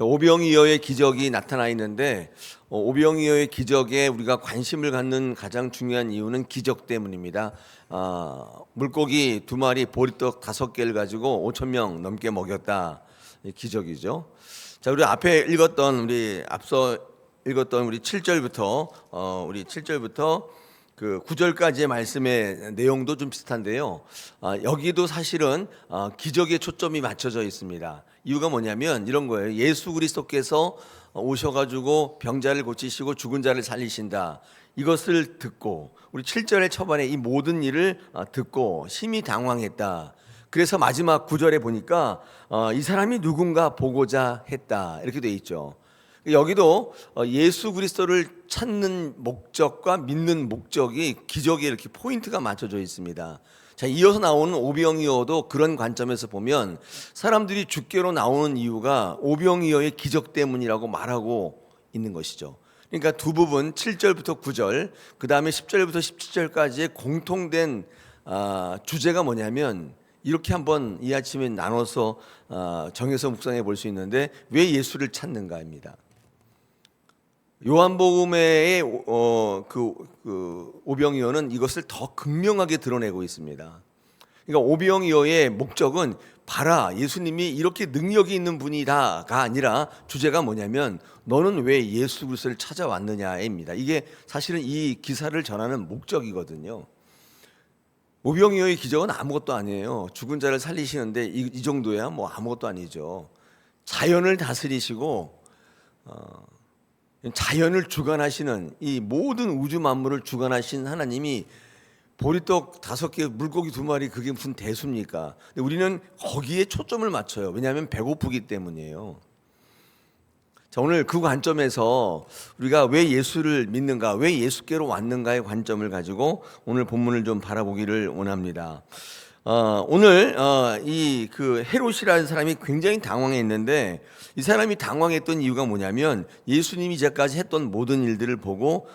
오병이어의 기적이 나타나 있는데 오병이어의 기적에 우리가 관심을 갖는 가장 중요한 이유는 기적 때문입니다. 물고기 2마리, 보리떡 5개를 가지고 5,000명 넘게 먹였다. 기적이죠. 자, 우리 앞에 앞서 읽었던 우리 7절부터 그 9절까지의 말씀의 내용도 좀 비슷한데요. 여기도 사실은 기적에 초점이 맞춰져 있습니다. 이유가 뭐냐면 이런 거예요. 예수 그리스도께서 오셔가지고 병자를 고치시고 죽은 자를 살리신다. 이것을 듣고 우리 7절의 초반에 이 모든 일을 듣고 심히 당황했다. 그래서 마지막 9절에 보니까 이 사람이 누군가 보고자 했다. 이렇게 돼 있죠. 여기도 예수 그리스도를 찾는 목적과 믿는 목적이 기적에 이렇게 포인트가 맞춰져 있습니다. 자, 이어서 나오는 오병이어도 그런 관점에서 보면 사람들이 죽게로 나오는 이유가 오병이어의 기적 때문이라고 말하고 있는 것이죠. 그러니까 두 부분 7절부터 9절 그 다음에 10절부터 17절까지의 공통된 주제가 뭐냐면 이렇게 한번 이 아침에 나눠서 정해서 묵상해 볼 수 있는데 왜 예수를 찾는가입니다. 요한복음의 그 오병이어는 이것을 더 극명하게 드러내고 있습니다. 그러니까 오병이어의 목적은 봐라, 예수님이 이렇게 능력이 있는 분이다가 아니라 주제가 뭐냐면 너는 왜 예수 그리스도를 찾아왔느냐입니다. 이게 사실은 이 기사를 전하는 목적이거든요. 오병이어의 기적은 아무것도 아니에요. 죽은 자를 살리시는데 이 정도야 뭐 아무것도 아니죠. 자연을 다스리시고 자연을 주관하시는 이 모든 우주 만물을 주관하신 하나님이 보리떡 5개, 물고기 2마리 그게 무슨 대수입니까? 근데 우리는 거기에 초점을 맞춰요. 왜냐하면 배고프기 때문이에요. 자, 오늘 그 관점에서 우리가 왜 예수를 믿는가, 왜 예수께로 왔는가의 관점을 가지고 오늘 본문을 좀 바라보기를 원합니다. 오늘 이 그 헤롯이라는 사람이 굉장히 당황했는데 이 사람이 당황했던 이유가 뭐냐면 예수님이 이제까지 했던 모든 일들을 보고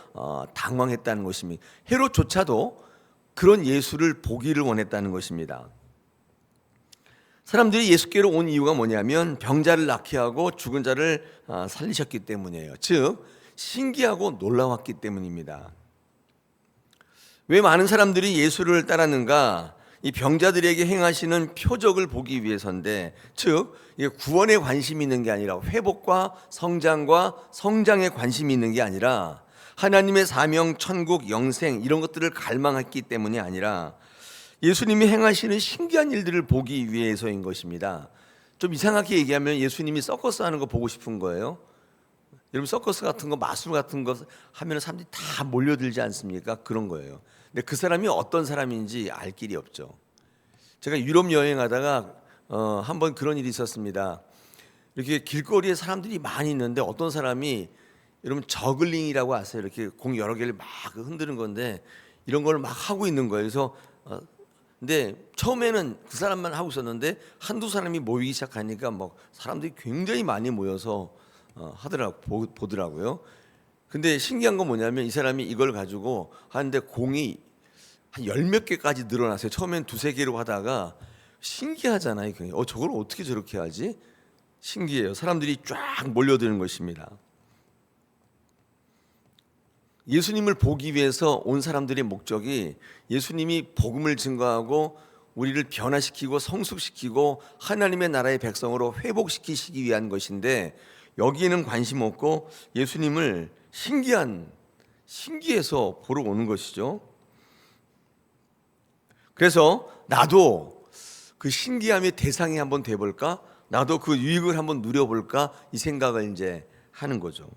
당황했다는 것입니다. 헤롯조차도 그런 예수를 보기를 원했다는 것입니다. 사람들이 예수께로 온 이유가 뭐냐면 병자를 낫게 하고 죽은 자를 살리셨기 때문이에요. 즉 신기하고 놀라웠기 때문입니다. 왜 많은 사람들이 예수를 따랐는가? 이 병자들에게 행하시는 표적을 보기 위해서인데, 즉 구원에 관심이 있는 게 아니라 회복과 성장과 성장에 관심이 있는 게 아니라 하나님의 사명, 천국, 영생 이런 것들을 갈망했기 때문이 아니라 예수님이 행하시는 신기한 일들을 보기 위해서인 것입니다. 좀 이상하게 얘기하면 예수님이 서커스 하는 거 보고 싶은 거예요. 여러분 서커스 같은 거, 마술 같은 거 하면 사람들이 다 몰려들지 않습니까? 그런 거예요. 근데 그 사람이 어떤 사람인지 알 길이 없죠. 제가 유럽 여행하다가 한번 그런 일이 있었습니다. 이렇게 길거리에 사람들이 많이 있는데 어떤 사람이 여러분 저글링이라고 아세요? 이렇게 공 여러 개를 막 흔드는 건데 이런 걸 막 하고 있는 거예요. 그래서 근데 처음에는 그 사람만 하고 있었는데 한두 사람이 모이기 시작하니까 막 사람들이 굉장히 많이 모여서 보더라고요. 근데 신기한 건 뭐냐면 이 사람이 이걸 가지고 하는데 공이 한 10몇 개까지 늘어났어요. 처음엔 2-3개로 하다가 신기하잖아요. 저걸 어떻게 저렇게 하지? 신기해요. 사람들이 쫙 몰려드는 것입니다. 예수님을 보기 위해서 온 사람들의 목적이 예수님이 복음을 증거하고 우리를 변화시키고 성숙시키고 하나님의 나라의 백성으로 회복시키시기 위한 것인데 여기에는 관심 없고 예수님을 신기해서 보러 오는 것이죠. 그래서 나도 그 신기함의 대상이 한번 돼볼까? 나도 그 유익을 한번 누려볼까? 이 생각을 이제 하는 거죠.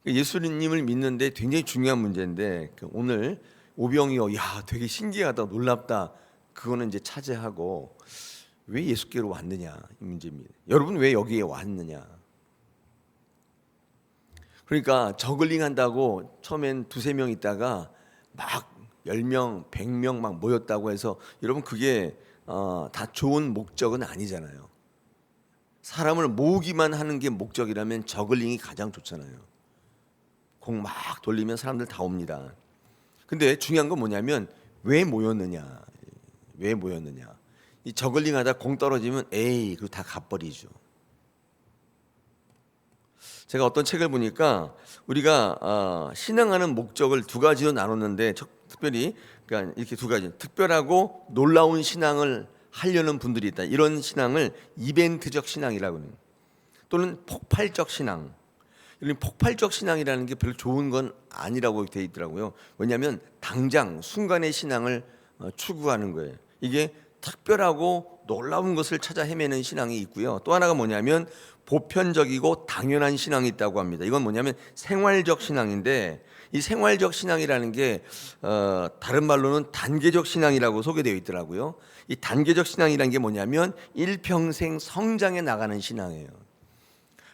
예수님을 믿는데 굉장히 중요한 문제인데 오늘 오병이어 되게 신기하다, 놀랍다. 그거는 이제 차지하고 왜 예수께로 왔느냐 이 문제입니다. 여러분 왜 여기에 왔느냐? 그러니까 저글링 한다고 처음엔 2-3명 있다가 막 10명, 100명 막 모였다고 해서 여러분 그게 다 좋은 목적은 아니잖아요. 사람을 모으기만 하는 게 목적이라면 저글링이 가장 좋잖아요. 공 막 돌리면 사람들 다 옵니다. 근데 중요한 건 뭐냐면 왜 모였느냐? 왜 모였느냐? 이 저글링하다 공 떨어지면 에이 그거 다 갚버리죠. 제가 어떤 책을 보니까 우리가 신앙하는 목적을 두 가지로 나눴는데 특별히 그러니까 이렇게 두 가지 특별하고 놀라운 신앙을 하려는 분들이 있다. 이런 신앙을 이벤트적 신앙이라고 해요. 또는 폭발적 신앙. 이런 폭발적 신앙이라는 게 별로 좋은 건 아니라고 되어 있더라고요. 왜냐하면 당장 순간의 신앙을 추구하는 거예요. 이게 특별하고 놀라운 것을 찾아 헤매는 신앙이 있고요. 또 하나가 뭐냐면 보편적이고 당연한 신앙이 있다고 합니다. 이건 뭐냐면 생활적 신앙인데 이 생활적 신앙이라는 게 다른 말로는 단계적 신앙이라고 소개되어 있더라고요. 이 단계적 신앙이라는 게 뭐냐면 일평생 성장해 나가는 신앙이에요.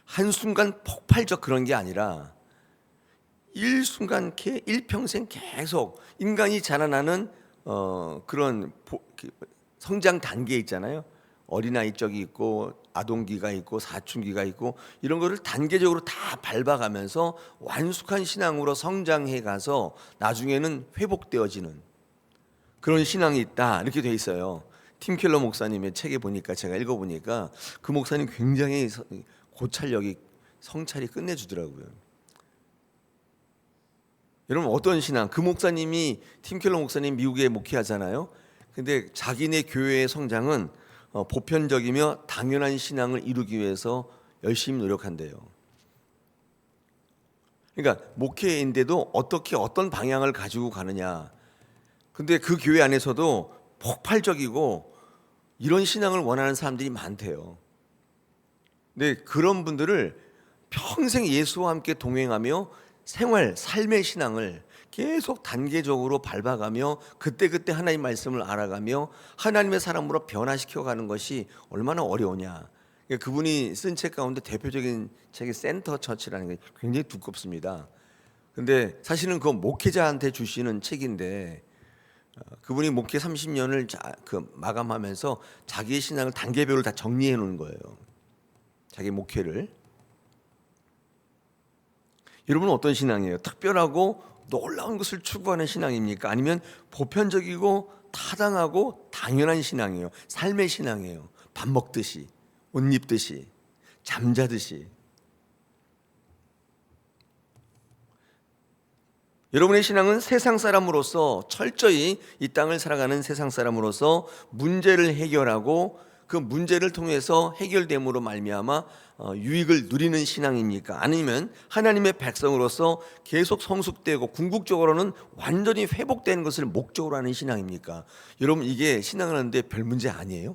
한순간 폭발적 그런 게 아니라 일평생 계속 인간이 자라나는 그런 성장 단계 있잖아요. 어린아이 쪽이 있고 아동기가 있고 사춘기가 있고 이런 거를 단계적으로 다 밟아가면서 완숙한 신앙으로 성장해 가서 나중에는 회복되어지는 그런 신앙이 있다 이렇게 돼 있어요. 팀 켈러 목사님의 책에 보니까 제가 읽어보니까 그 목사님 굉장히 고찰력이 성찰이 끝내주더라고요. 여러분 어떤 신앙? 그 목사님이 팀 켈러 목사님 미국에 목회하잖아요. 근데 자기네 교회의 성장은 보편적이며 당연한 신앙을 이루기 위해서 열심히 노력한대요. 그러니까 목회인데도 어떻게 어떤 방향을 가지고 가느냐. 근데 그 교회 안에서도 폭발적이고 이런 신앙을 원하는 사람들이 많대요. 근데 그런 분들을 평생 예수와 함께 동행하며 삶의 신앙을 계속 단계적으로 밟아가며 그때그때 하나님 말씀을 알아가며 하나님의 사람으로 변화시켜가는 것이 얼마나 어려우냐. 그분이 쓴 책 가운데 대표적인 책이 센터 처치라는 게 굉장히 두껍습니다. 근데 사실은 그건 목회자한테 주시는 책인데 그분이 목회 30년을 마감하면서 자기의 신앙을 단계별로 다 정리해 놓은 거예요. 자기 목회를. 여러분은 어떤 신앙이에요? 특별하고 놀라운 것을 추구하는 신앙입니까? 아니면 보편적이고 타당하고 당연한 신앙이에요? 삶의 신앙이에요. 밥 먹듯이, 옷 입듯이, 잠자듯이. 여러분의 신앙은 세상 사람으로서 철저히 이 땅을 살아가는 세상 사람으로서 문제를 해결하고 그 문제를 통해서 해결됨으로 말미암아 유익을 누리는 신앙입니까? 아니면 하나님의 백성으로서 계속 성숙되고 궁극적으로는 완전히 회복되는 것을 목적으로 하는 신앙입니까? 여러분 이게 신앙을 하는데 별 문제 아니에요?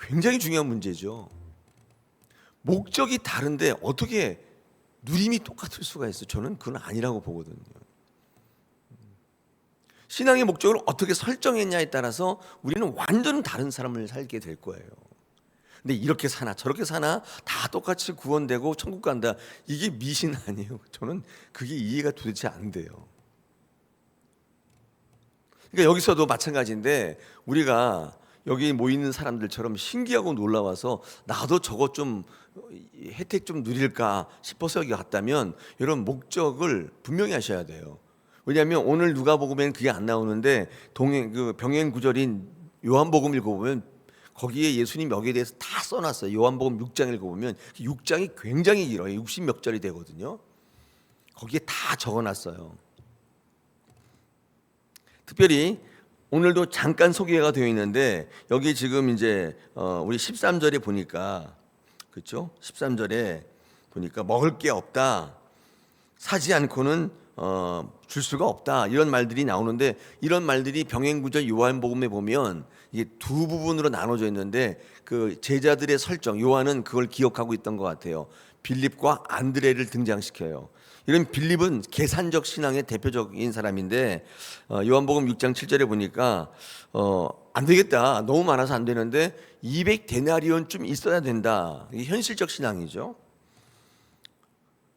굉장히 중요한 문제죠. 목적이 다른데 어떻게 누림이 똑같을 수가 있어요? 저는 그건 아니라고 보거든요. 신앙의 목적을 어떻게 설정했냐에 따라서 우리는 완전 다른 삶을 살게 될 거예요. 근데 이렇게 사나 저렇게 사나 다 똑같이 구원되고 천국 간다. 이게 미신 아니에요. 저는 그게 이해가 도대체 안 돼요. 그러니까 여기서도 마찬가지인데 우리가 여기 모이는 사람들처럼 신기하고 놀라워서 나도 저거 좀 혜택 좀 누릴까 싶어서 여기 갔다면 여러분 목적을 분명히 하셔야 돼요. 왜냐하면 오늘 누가복음에는 그게 안 나오는데 병행 구절인 요한복음 읽어보면 거기에 예수님 여기에 대해서 다 써놨어요. 요한복음 6장 읽어보면 6장이 굉장히 길어요. 60몇 절이 되거든요. 거기에 다 적어놨어요. 특별히 오늘도 잠깐 소개가 되어 있는데 여기 지금 이제 우리 13절에 보니까 그렇죠? 13절에 보니까 먹을 게 없다. 사지 않고는 줄 수가 없다. 이런 말들이 나오는데 이런 말들이 병행구절 요한복음에 보면 이게 두 부분으로 나눠져 있는데 그 제자들의 설정 요한은 그걸 기억하고 있던 것 같아요. 빌립과 안드레를 등장시켜요. 이런 빌립은 계산적 신앙의 대표적인 사람인데 요한복음 6장 7절에 보니까 안 되겠다. 너무 많아서 안 되는데 200데나리온 좀 있어야 된다. 이게 현실적 신앙이죠.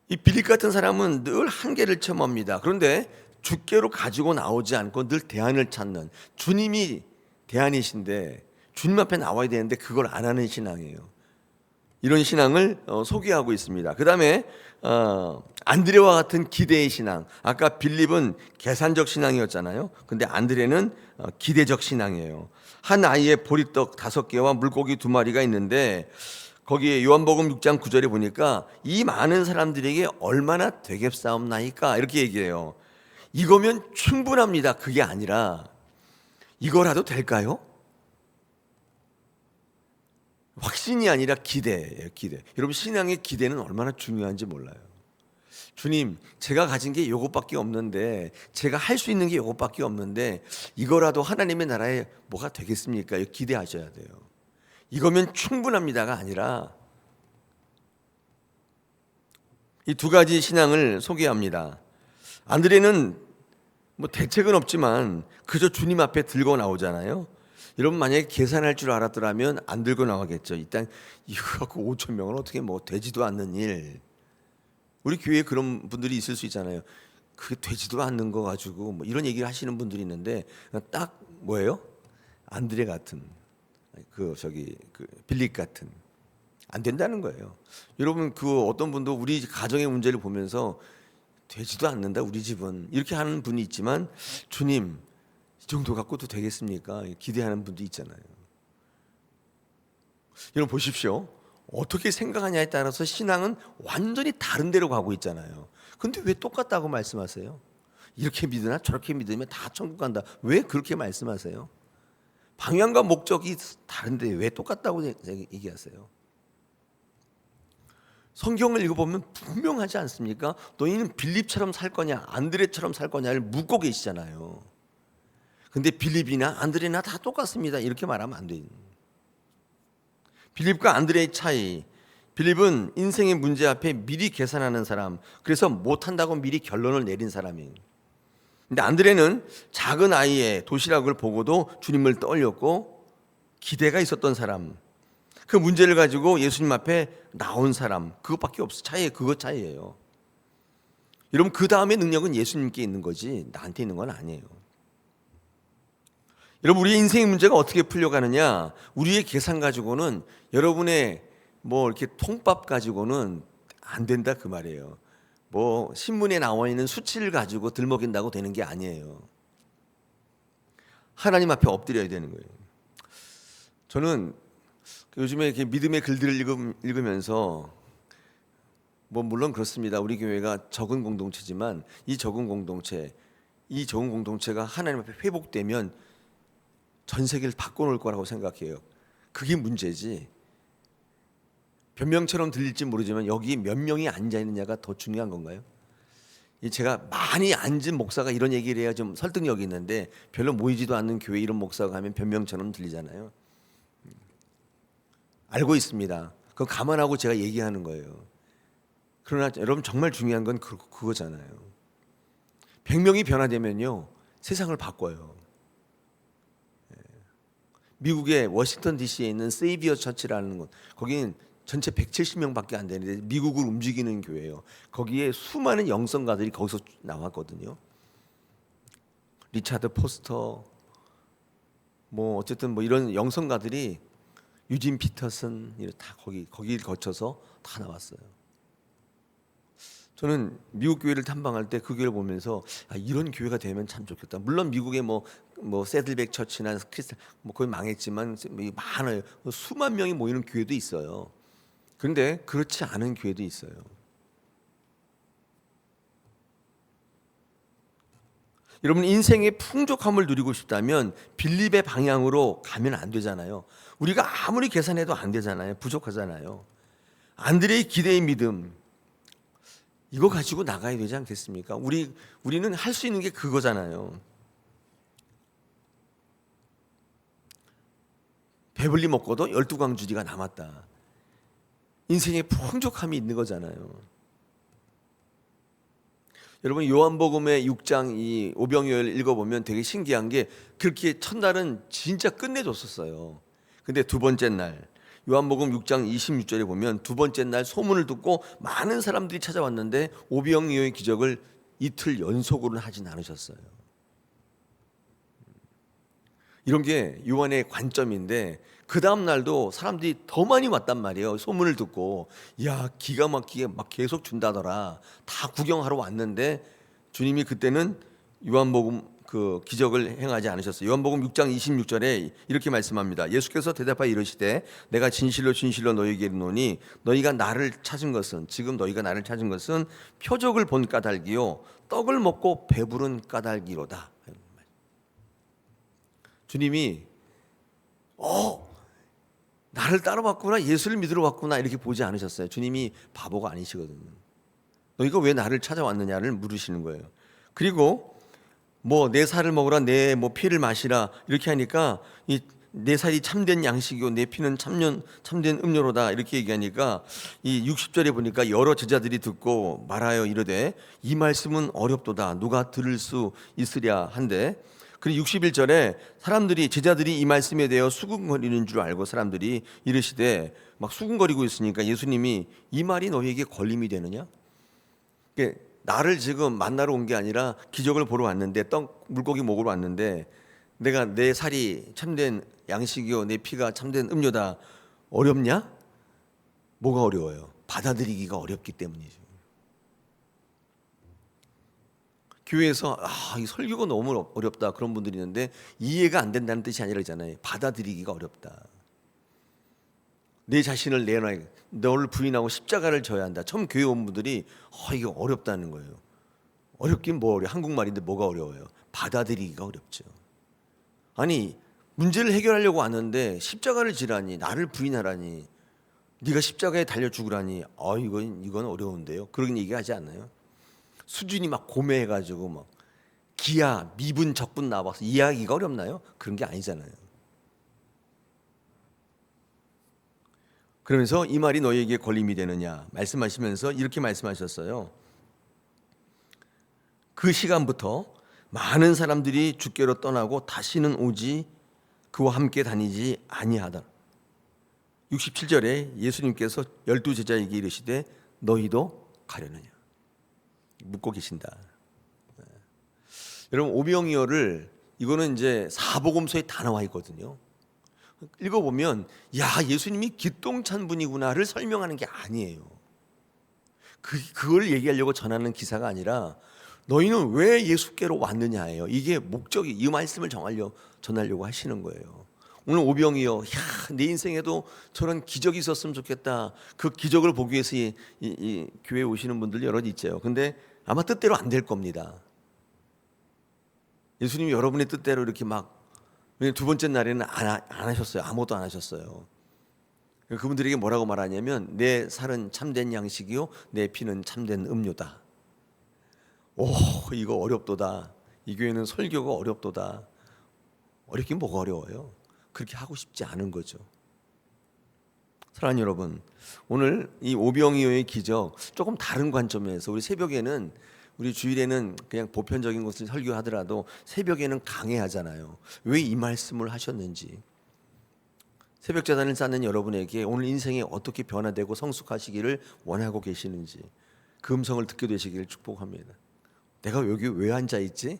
이 빌립 같은 사람은 늘 한계를 체험합니다. 그런데 주께로 가지고 나오지 않고 늘 대안을 찾는 주님이 대안이신데 주님 앞에 나와야 되는데 그걸 안 하는 신앙이에요. 이런 신앙을 소개하고 있습니다. 그 다음에 안드레와 같은 기대의 신앙. 아까 빌립은 계산적 신앙이었잖아요. 근데 안드레는 기대적 신앙이에요. 한 아이에 보리떡 5개와 물고기 2마리가 있는데 거기에 요한복음 6장 9절에 보니까 이 많은 사람들에게 얼마나 되겠사옵나이까 이렇게 얘기해요. 이거면 충분합니다. 그게 아니라 이거라도 될까요? 확신이 아니라 기대예요. 기대. 여러분 신앙의 기대는 얼마나 중요한지 몰라요. 주님, 제가 가진 게 요것밖에 없는데, 제가 할 수 있는 게 요것밖에 없는데 이거라도 하나님의 나라에 뭐가 되겠습니까? 기대하셔야 돼요. 이거면 충분합니다가 아니라 이 2가지 신앙을 소개합니다. 안드레는 뭐 대책은 없지만 그저 주님 앞에 들고 나오잖아요. 여러분 만약에 계산할 줄 알았더라면 안 들고 나가겠죠. 일단 이거 갖고 5천 명은 어떻게 뭐 되지도 않는 일. 우리 교회에 그런 분들이 있을 수 있잖아요. 그게 되지도 않는 거 가지고 뭐 이런 얘기를 하시는 분들이 있는데 딱 뭐예요? 안드레 같은 그 빌립 같은 안 된다는 거예요. 여러분 그 어떤 분도 우리 가정의 문제를 보면서 되지도 않는다 우리 집은 이렇게 하는 분이 있지만 주님 이 정도 갖고도 되겠습니까? 기대하는 분도 있잖아요. 여러분 보십시오. 어떻게 생각하냐에 따라서 신앙은 완전히 다른 데로 가고 있잖아요. 근데 왜 똑같다고 말씀하세요? 이렇게 믿으나 저렇게 믿으면 다 천국 간다. 왜 그렇게 말씀하세요? 방향과 목적이 다른데 왜 똑같다고 얘기하세요? 성경을 읽어보면 분명하지 않습니까? 너희는 빌립처럼 살 거냐 안드레처럼 살 거냐를 묻고 계시잖아요. 근데 빌립이나 안드레나 다 똑같습니다 이렇게 말하면 안 돼요. 빌립과 안드레의 차이, 빌립은 인생의 문제 앞에 미리 계산하는 사람, 그래서 못한다고 미리 결론을 내린 사람이에요. 근데 안드레는 작은 아이의 도시락을 보고도 주님을 떠올렸고 기대가 있었던 사람, 그 문제를 가지고 예수님 앞에 나온 사람, 그것밖에 없어. 그것 차이예요. 여러분 그 다음에 능력은 예수님께 있는 거지 나한테 있는 건 아니에요. 여러분 우리의 인생의 문제가 어떻게 풀려가느냐? 우리의 계산 가지고는 여러분의 뭐 이렇게 통밥 가지고는 안 된다 그 말이에요. 뭐 신문에 나와 있는 수치를 가지고 들먹인다고 되는 게 아니에요. 하나님 앞에 엎드려야 되는 거예요. 저는 요즘에 이렇게 믿음의 글들을 읽으면서 뭐 물론 그렇습니다. 우리 교회가 적은 공동체지만 이 적은 공동체가 하나님 앞에 회복되면 전 세계를 바꿔놓을 거라고 생각해요. 그게 문제지. 변명처럼 들릴지 모르지만 여기 몇 명이 앉아 있느냐가 더 중요한 건가요? 제가 많이 앉은 목사가 이런 얘기를 해야 좀 설득력이 있는데 별로 모이지도 않는 교회 이런 목사가 가면 변명처럼 들리잖아요. 알고 있습니다. 그거 감안하고 제가 얘기하는 거예요. 그러나 여러분 정말 중요한 건 그거잖아요. 100명이 변화되면요 세상을 바꿔요. 미국의 워싱턴 DC에 있는 세이비어 처치라는 곳, 거기는 전체 170명밖에 안 되는데 미국을 움직이는 교회예요. 거기에 수많은 영성가들이 거기서 나왔거든요. 리차드 포스터, 뭐 어쨌든 뭐 이런 영성가들이 유진 피터슨 다 거기를 거쳐서 다 나왔어요. 저는 미국 교회를 탐방할 때 그 교회를 보면서 이런 교회가 되면 참 좋겠다. 물론 미국의 뭐 세들백 처치나 크리스탈 뭐 거의 망했지만 많아요. 수만 명이 모이는 교회도 있어요. 그런데 그렇지 않은 교회도 있어요. 여러분 인생의 풍족함을 누리고 싶다면 빌립의 방향으로 가면 안 되잖아요. 우리가 아무리 계산해도 안 되잖아요. 부족하잖아요. 안드레의 기대의 믿음 이거 가지고 나가야 되지 않겠습니까? 우리는 할 수 있는 게 그거잖아요. 배불리 먹고도 12광주리가 남았다. 인생에 풍족함이 있는 거잖아요. 여러분 요한복음의 6장 이 오병이어를 읽어보면 되게 신기한 게 그렇게 첫날은 진짜 끝내줬었어요. 근데 두 번째 날 요한복음 6장 26절에 보면 두 번째 날 소문을 듣고 많은 사람들이 찾아왔는데 오병이어의 기적을 이틀 연속으로는 하진 않으셨어요. 이런 게 요한의 관점인데 그 다음 날도 사람들이 더 많이 왔단 말이에요. 소문을 듣고 야 기가 막히게 막 계속 준다더라. 다 구경하러 왔는데 주님이 그때는 요한복음 그 기적을 행하지 않으셨어요. 요한복음 6장 26절에 이렇게 말씀합니다. 예수께서 대답하여 이르시되 내가 진실로 진실로 너희에게 이르노니 너희가 나를 찾은 것은 지금 너희가 나를 찾은 것은 표적을 본 까닭이요 떡을 먹고 배부른 까닭이로다. 주님이 나를 따라왔구나, 예수를 믿으러 왔구나 이렇게 보지 않으셨어요. 주님이 바보가 아니시거든요. 너희가 왜 나를 찾아왔느냐를 물으시는 거예요. 그리고 뭐 내 살을 먹으라, 내 뭐 피를 마시라 이렇게 하니까 이 내 살이 참된 양식이고 내 피는 참된 음료로다 이렇게 얘기하니까 이 60절에 보니까 여러 제자들이 듣고 말하여 이르되 이 말씀은 어렵도다 누가 들을 수 있으랴 한데, 그리고 61절에 사람들이 제자들이 이 말씀에 대해 수군거리는 줄 알고 사람들이 이르시되 막 수군거리고 있으니까 예수님이 이 말이 너희에게 걸림이 되느냐? 나를 지금 만나러 온 게 아니라 기적을 보러 왔는데, 떡 물고기 먹으러 왔는데 내가 내 살이 참된 양식이요 내 피가 참된 음료다 어렵냐? 뭐가 어려워요? 받아들이기가 어렵기 때문이죠. 교회에서 이 설교가 너무 어렵다 그런 분들이 있는데 이해가 안 된다는 뜻이 아니라잖아요. 받아들이기가 어렵다. 내 자신을 내놔야, 너를 부인하고 십자가를 져야 한다. 처음 교회 온 분들이 이거 어렵다는 거예요. 어렵긴 뭐 어려? 한국말인데 뭐가 어려워요? 받아들이기가 어렵죠. 아니 문제를 해결하려고 왔는데 십자가를 지라니, 나를 부인하라니, 네가 십자가에 달려 죽으라니, 이건 어려운데요. 그런 얘기하지 않나요? 수준이 막 고매해가지고 막 기하, 미분, 적분 나와서 이해하기가 어렵나요? 그런 게 아니잖아요. 그러면서 이 말이 너희에게 걸림이 되느냐 말씀하시면서 이렇게 말씀하셨어요. 그 시간부터 많은 사람들이 주께로 떠나고 다시는 오지 그와 함께 다니지 아니하다. 67절에 예수님께서 12제자에게 이르시되 너희도 가려느냐 묻고 계신다. 여러분 오병이어를 이거는 이제 사복음서에 다 나와 있거든요. 읽어보면 예수님이 기똥찬 분이구나를 설명하는 게 아니에요. 그걸 얘기하려고 전하는 기사가 아니라 너희는 왜 예수께로 왔느냐예요. 이게 목적이, 이 말씀을 전하려고 하시는 거예요. 오늘 오병이어 내 인생에도 저런 기적이 있었으면 좋겠다. 그 기적을 보기 위해서 이 교회에 오시는 분들 여럿 있죠. 근데 아마 뜻대로 안 될 겁니다. 예수님이 여러분의 뜻대로 이렇게 막 두 번째 날에는 안 하셨어요. 아무것도 안 하셨어요. 그분들에게 뭐라고 말하냐면 내 살은 참된 양식이요 내 피는 참된 음료다. 이거 어렵도다. 이 교회는 설교가 어렵도다. 어렵긴 뭐가 어려워요. 그렇게 하고 싶지 않은 거죠. 사랑하는 여러분, 오늘 이 오병이어의 기적 조금 다른 관점에서 우리 새벽에는, 우리 주일에는 그냥 보편적인 것을 설교하더라도 새벽에는 강해하잖아요. 왜 이 말씀을 하셨는지, 새벽 제단을 쌓는 여러분에게 오늘 인생이 어떻게 변화되고 성숙하시기를 원하고 계시는지 그 음성을 듣게 되시기를 축복합니다. 내가 여기 왜 앉아 있지?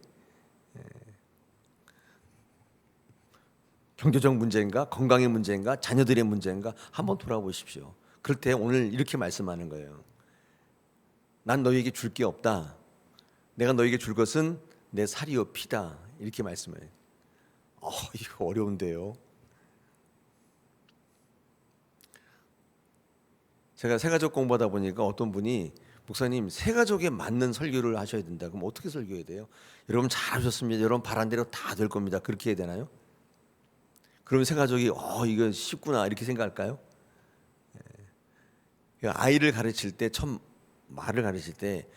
경제적 문제인가? 건강의 문제인가? 자녀들의 문제인가? 한번 돌아보십시오. 그럴 때 오늘 이렇게 말씀하는 거예요. 난 너희에게 줄 게 없다. 내가 너희에게 줄 것은 내 살이요 피다. 이렇게 말씀해요. 이거 어려운데요. 제가 새가족 공부하다 보니까 어떤 분이 목사님 새가족에 맞는 설교를 하셔야 된다. 그럼 어떻게 설교해야 돼요? 여러분 잘하셨습니다. 여러분 바란 대로 다 될 겁니다. 그렇게 해야 되나요? 그러면 새가족이 이거 쉽구나 이렇게 생각할까요? 아이를 가르칠 때, 처음 말을 가르칠 때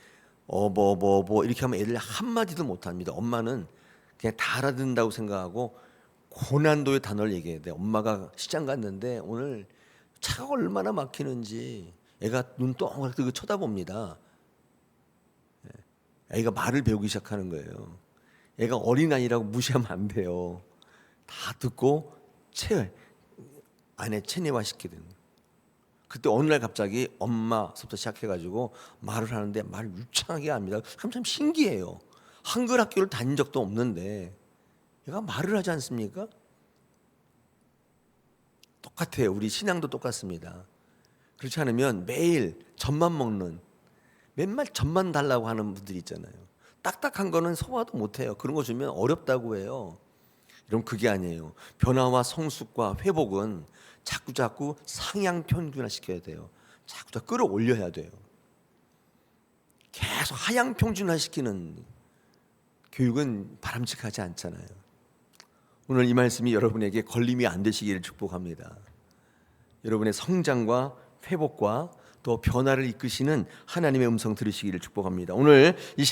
뭐 이렇게 하면 애들 한마디도 못합니다. 엄마는 그냥 다 알아듣는다고 생각하고 고난도의 단어를 얘기해야 돼. 엄마가 시장 갔는데 오늘 차가 얼마나 막히는지 애가 눈 동그랗게 뜨고 쳐다봅니다. 애가 말을 배우기 시작하는 거예요. 애가 어린아이라고 무시하면 안 돼요. 다 듣고 안에 체내화시키게 되는 거예요. 그때 어느 날 갑자기 엄마서부터 시작해가지고 말을 하는데 말을 유창하게 합니다. 참 신기해요. 한글 학교를 다닌 적도 없는데 얘가 말을 하지 않습니까? 똑같아요. 우리 신앙도 똑같습니다. 그렇지 않으면 매일 젖만 먹는, 맨날 젖만 달라고 하는 분들이 있잖아요. 딱딱한 거는 소화도 못해요. 그런 거 주면 어렵다고 해요. 여러분 그게 아니에요. 변화와 성숙과 회복은 자꾸 상향 평준화 시켜야 돼요. 자꾸 끌어올려야 돼요. 계속 하향 평준화 시키는 교육은 바람직하지 않잖아요. 오늘 이 말씀이 여러분에게 걸림이 안 되시기를 축복합니다. 여러분의 성장과 회복과 또 변화를 이끄시는 하나님의 음성 들으시기를 축복합니다. 오늘 이